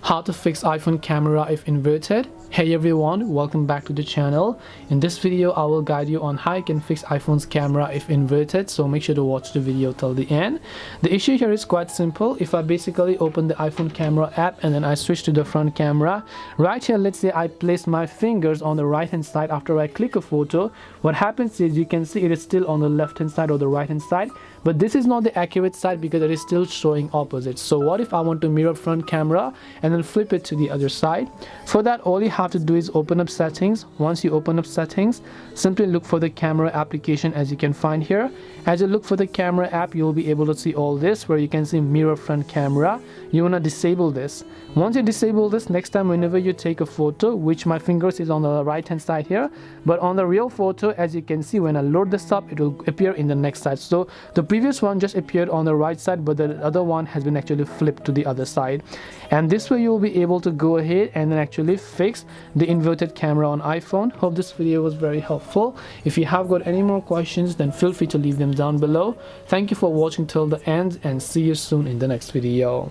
How to fix iPhone camera if inverted. Hey everyone, welcome back to the channel. In this video I will guide you on how you can fix iPhone's camera if inverted, so make sure to watch the video till the end. The issue here is quite simple. If I basically open the iPhone camera app and then I switch to the front camera, right here, let's say I place my fingers on the right hand side after I click a photo, what happens is you can see it is still on the left hand side or the right hand side, but this is not the accurate side because it is still showing opposite. So what if I want to mirror front camera and then flip it to the other side? For that, all you have to do is open up settings. Once you open up settings, simply look for the camera application as you can find here. As you look for the camera app, you will be able to see all this where you can see mirror front camera. You want to disable this. Once you disable this, next time whenever you take a photo, which my fingers is on the right hand side here, but on the real photo, as you can see, when I load this up, it will appear in the next side. So the previous one just appeared on the right side, but the other one has been actually flipped to the other side. And this way you will be able to go ahead and then actually fix the inverted camera on iPhone. Hope this video was very helpful. If you have got any more questions, then feel free to leave them down below. Thank you for watching till the end and see you soon in the next video.